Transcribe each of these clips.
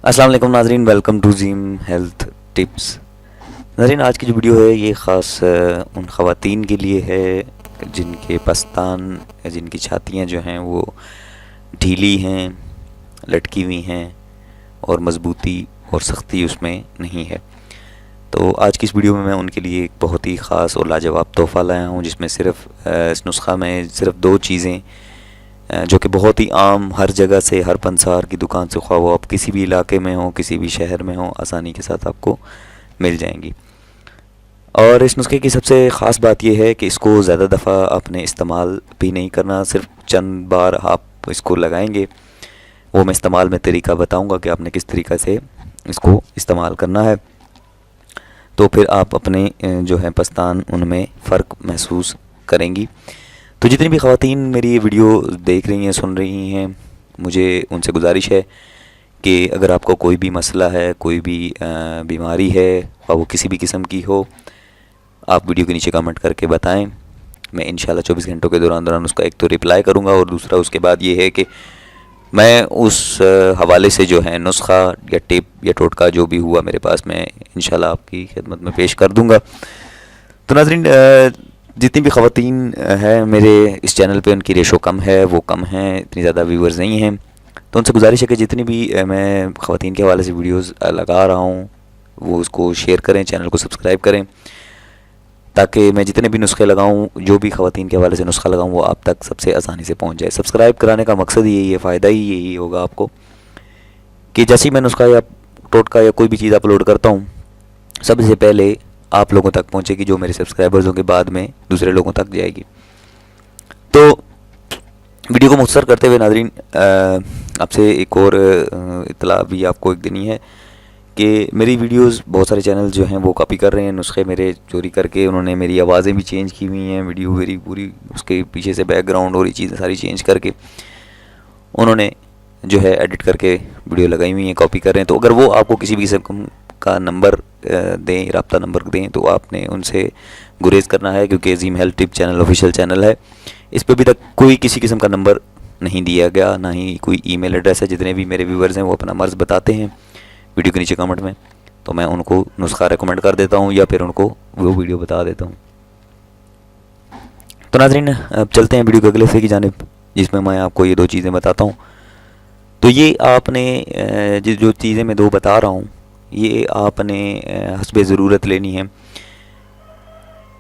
السلام علیکم ناظرین، ویلکم ٹو زیم ہیلتھ ٹپس۔ ناظرین، آج کی جو ویڈیو ہے یہ خاص ان خواتین کے لیے ہے جن کے پستان یا جن کی چھاتیاں جو ہیں وہ ڈھیلی ہیں، لٹکی ہوئی ہیں اور مضبوطی اور سختی اس میں نہیں ہے۔ تو آج کی اس ویڈیو میں ان کے لیے ایک بہت ہی خاص اور لاجواب تحفہ لایا ہوں، جس میں صرف اس نسخہ میں صرف دو چیزیں جو کہ بہت ہی عام ہر جگہ سے، ہر پنسار کی دکان سے، خواہ وہ آپ کسی بھی علاقے میں ہوں، کسی بھی شہر میں ہوں، آسانی کے ساتھ آپ کو مل جائیں گی۔ اور اس نسخے کی سب سے خاص بات یہ ہے کہ اس کو زیادہ دفعہ آپ نے استعمال بھی نہیں کرنا، صرف چند بار آپ اس کو لگائیں گے۔ وہ میں استعمال میں طریقہ بتاؤں گا کہ آپ نے کس طریقہ سے اس کو استعمال کرنا ہے، تو پھر آپ اپنے جو ہے پستان ان میں فرق محسوس کریں گی۔ تو جتنی بھی خواتین میری یہ ویڈیو دیکھ رہی ہیں، سن رہی ہیں، مجھے ان سے گزارش ہے کہ اگر آپ کو کوئی بھی مسئلہ ہے، کوئی بھی بیماری ہے، اور وہ کسی بھی قسم کی ہو، آپ ویڈیو کے نیچے کمنٹ کر کے بتائیں۔ میں انشاءاللہ 24 گھنٹوں کے دوران اس کا ایک تو رپلائی کروں گا، اور دوسرا اس کے بعد یہ ہے کہ میں اس حوالے سے جو ہے نسخہ یا ٹپ یا ٹوٹکا جو بھی ہوا میرے پاس، میں انشاءاللہ آپ کی خدمت میں پیش کر دوں گا۔ تو ناظرین، جتنی بھی خواتین ہیں میرے اس چینل پہ، ان کی ریشو کم ہے، وہ کم ہیں، اتنی زیادہ ویورز نہیں ہیں، تو ان سے گزارش ہے کہ جتنی بھی میں خواتین کے حوالے سے ویڈیوز لگا رہا ہوں وہ اس کو شیئر کریں، چینل کو سبسکرائب کریں، تاکہ میں جتنے بھی نسخے لگاؤں، جو بھی خواتین کے حوالے سے نسخہ لگاؤں، وہ آپ تک سب سے آسانی سے پہنچ جائے۔ سبسکرائب کرانے کا مقصد یہی ہے، فائدہ ہی یہی ہوگا آپ کو، کہ جیسے ہی میں نسخہ یا ٹوٹکا یا کوئی بھی چیز اپلوڈ کرتا ہوں، سب سے پہلے آپ لوگوں تک پہنچے گی، جو میرے سبسکرائبرز ہوں گے بعد میں دوسرے لوگوں تک جائے گی۔ تو ویڈیو کو مختصر کرتے ہوئے ناظرین، آپ سے ایک اور اطلاع بھی آپ کو ایک دینی ہے کہ میری ویڈیوز بہت سارے چینل جو ہیں وہ کاپی کر رہے ہیں، نسخے میرے چوری کر کے، انہوں نے میری آوازیں بھی چینج کی ہوئی ہیں، ویڈیو میری پوری اس کے پیچھے سے بیک گراؤنڈ اور یہ چیزیں ساری چینج کر کے انہوں نے جو ہے ایڈٹ کر کے ویڈیو لگائی ہوئی ہیں، کاپی کر رہے ہیں۔ تو اگر وہ آپ کو کسی بھی قسم کا نمبر دیں، رابطہ نمبر دیں، تو آپ نے ان سے گریز کرنا ہے، کیونکہ عظیم ہیلتھ ٹپ چینل آفیشیل چینل ہے، اس پہ ابھی تک کوئی کسی قسم کا نمبر نہیں دیا گیا، نہ ہی کوئی ای میل ایڈریس ہے۔ جتنے بھی میرے ویورز ہیں وہ اپنا مرض بتاتے ہیں ویڈیو کے نیچے کمنٹ میں، تو میں ان کو نسخہ ریکمنڈ کر دیتا ہوں یا پھر ان کو وہ ویڈیو بتا دیتا ہوں۔ تو ناظرین، اب چلتے ہیں ویڈیو کے اگلے حصے کی جانب، جس میں میں آپ کو یہ دو چیزیں بتاتا ہوں۔ تو یہ آپ نے جو چیزیں میں دو بتا رہا ہوں، یہ آپ نے حسب ضرورت لینی ہے۔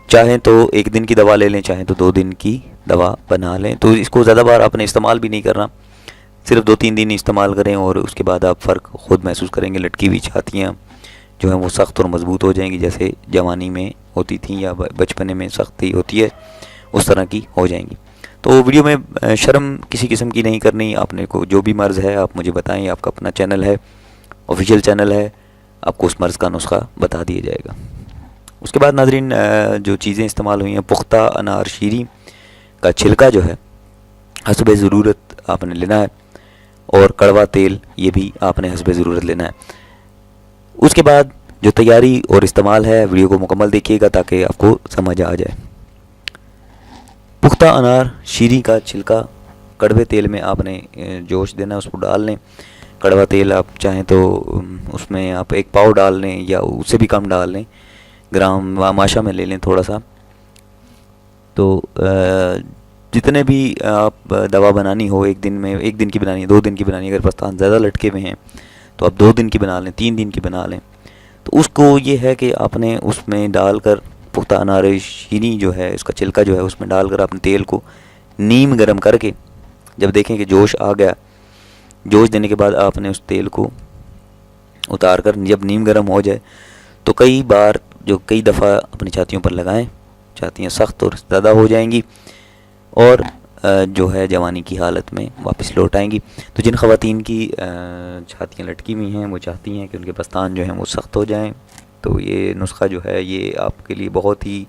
چاہیں تو ایک دن کی دوا لے لیں، چاہیں تو 2 دن کی دوا بنا لیں۔ تو اس کو زیادہ بار آپ نے استعمال بھی نہیں کرنا، صرف 2-3 دن استعمال کریں، اور اس کے بعد آپ فرق خود محسوس کریں گے۔ لٹکی ہوئی چھاتیاں جو ہیں وہ سخت اور مضبوط ہو جائیں گی، جیسے جوانی میں ہوتی تھیں یا بچپنے میں سختی ہوتی ہے، اس طرح کی ہو جائیں گی۔ تو ویڈیو میں شرم کسی قسم کی نہیں کرنی، آپ نے کو جو بھی مرض ہے آپ مجھے بتائیں، آپ کا اپنا چینل ہے، آفیشیل چینل ہے، آپ کو اس مرض کا نسخہ بتا دیا جائے گا۔ اس کے بعد ناظرین، جو چیزیں استعمال ہوئی ہیں، پختہ انار شیریں کا چھلکا جو ہے حسب ضرورت آپ نے لینا ہے، اور کڑوا تیل یہ بھی آپ نے حسب ضرورت لینا ہے۔ اس کے بعد جو تیاری اور استعمال ہے، ویڈیو کو مکمل دیکھیے گا تاکہ آپ کو سمجھ آ جائے۔ پختہ انار شیریں کا چھلکا کڑوے تیل میں آپ نے جوش دینا، اس کو ڈال لیں۔ کڑوا تیل آپ چاہیں تو اس میں آپ 1 پاؤ ڈال لیں یا اس سے بھی کم ڈال لیں، گرام ماشا میں لے لیں تھوڑا سا۔ تو جتنے بھی آپ دوا بنانی ہو، 1 دن میں، 1 دن کی بنانی ہے، 2 دن کی بنانی ہے، اگر پستان زیادہ لٹکے ہوئے ہیں تو آپ 2 دن کی بنا لیں، 3 دن کی بنا لیں۔ تو اس کو یہ ہے کہ آپ نے اس میں ڈال کر پختہ انار شیریں جو ہے، اس کا چھلکا جو ہے، اس میں ڈال کر اپنے تیل کو نیم گرم کر کے، جب دیکھیں کہ جوش آ گیا، جوش دینے کے بعد آپ نے اس تیل کو اتار کر جب نیم گرم ہو جائے تو کئی دفعہ اپنی چھاتیوں پر لگائیں، چھاتیاں سخت اور زیادہ ہو جائیں گی، اور جو ہے جوانی کی حالت میں واپس لوٹ آئیں گی۔ تو جن خواتین کی چھاتیاں لٹکی ہوئی ہیں، وہ چاہتی ہیں کہ ان کے پستان جو ہیں وہ سخت ہو جائیں، تو یہ نسخہ جو ہے یہ آپ کے لیے بہت ہی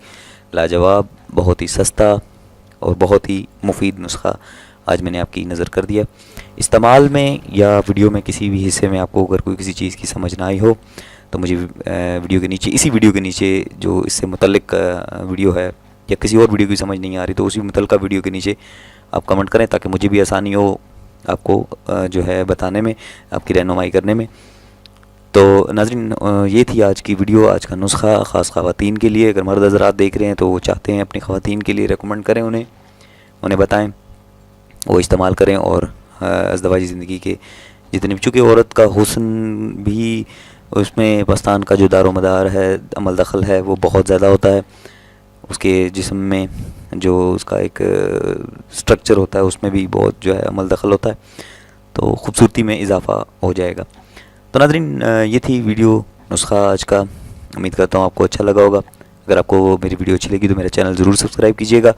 لاجواب، بہت ہی سستا اور بہت ہی مفید نسخہ آج میں نے آپ کی نظر کر دیا۔ استعمال میں یا ویڈیو میں کسی بھی حصے میں آپ کو اگر کوئی کسی چیز کی سمجھ نہ آئی ہو تو مجھے ویڈیو کے نیچے، اسی ویڈیو کے نیچے جو اس سے متعلق ویڈیو ہے، یا کسی اور ویڈیو کی سمجھ نہیں آ رہی تو اسی متعلقہ ویڈیو کے نیچے آپ کمنٹ کریں، تاکہ مجھے بھی آسانی ہو آپ کو جو ہے بتانے میں، آپ کی رہنمائی کرنے میں۔ تو ناظرین یہ تھی آج کی ویڈیو، آج کا نسخہ خاص خواتین کے لیے. اگر مرد حضرات دیکھ رہے ہیں تو وہ چاہتے ہیں اپنی خواتین کے لیے ریکمنڈ کریں، انہیں بتائیں، وہ استعمال کریں. اور ازدواجی زندگی کے جتنے بھی، چونکہ عورت کا حسن بھی اس میں پستان کا جو دار و مدار ہے، عمل دخل ہے، وہ بہت زیادہ ہوتا ہے. اس کے جسم میں جو اس کا ایک سٹرکچر ہوتا ہے، اس میں بھی بہت جو ہے عمل دخل ہوتا ہے، تو خوبصورتی میں اضافہ ہو جائے گا. تو ناظرین یہ تھی ویڈیو نسخہ آج کا. امید کرتا ہوں آپ کو اچھا لگا ہوگا. اگر آپ کو میری ویڈیو اچھی لگی تو میرا چینل ضرور سبسکرائب کیجیے گا.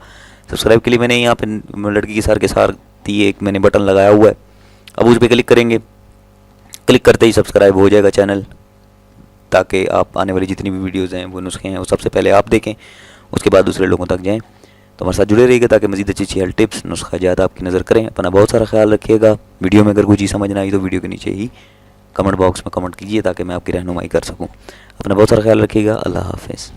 سبسکرائب کے لیے میں نے یہاں پہ لڑکی کے ساتھ ہی ایک میں نے بٹن لگایا ہوا ہے، اب اس پہ کلک کریں گے. کلک کرتے ہی سبسکرائب ہو جائے گا چینل، تاکہ آپ آنے والی جتنی بھی ویڈیوز ہیں، وہ نسخے ہیں، وہ سب سے پہلے آپ دیکھیں، اس کے بعد دوسرے لوگوں تک جائیں. تو ہمارے ساتھ جڑے رہیے گا تاکہ مزید اچھی ہیلتھ ٹپس، نسخہ جات آپ کی نظر کریں. اپنا بہت سارا خیال رکھیے گا. ویڈیو میں اگر کوئی چیز سمجھ نہ آئی تو ویڈیو کے نیچے ہی کمنٹ باکس میں کمنٹ کیجیے تاکہ میں آپ کی رہنمائی کر سکوں. اپنا بہت سارا خیال رکھیے گا. اللہ حافظ.